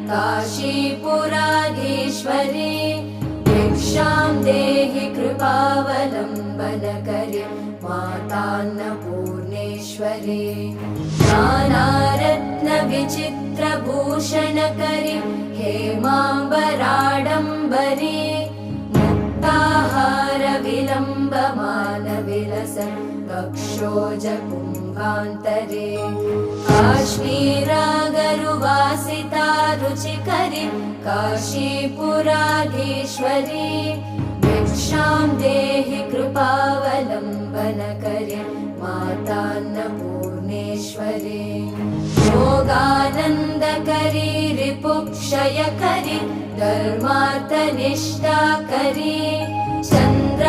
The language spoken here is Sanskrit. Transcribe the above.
काशीपुराधीश्वरी भिक्षां देहि कृपावलम्बनकरी मातान्नपूर्णेश्वरी नानारत्नविचित्रभूषणकरी हेमाम्बराडम्बरी मुक्ताहारविलम्बमानविलसन् वक्षोजकुम्भान्तरे काश्मीरागरुवासिता रुचिकरी काशीपुराधीश्वरी भिक्षां देहि कृपावलम्बनकरी मातान्नपूर्णेश्वरी योगानन्दकरी रिपुक्षयकरी धर्मार्थनिष्ठाकरी चन्द्र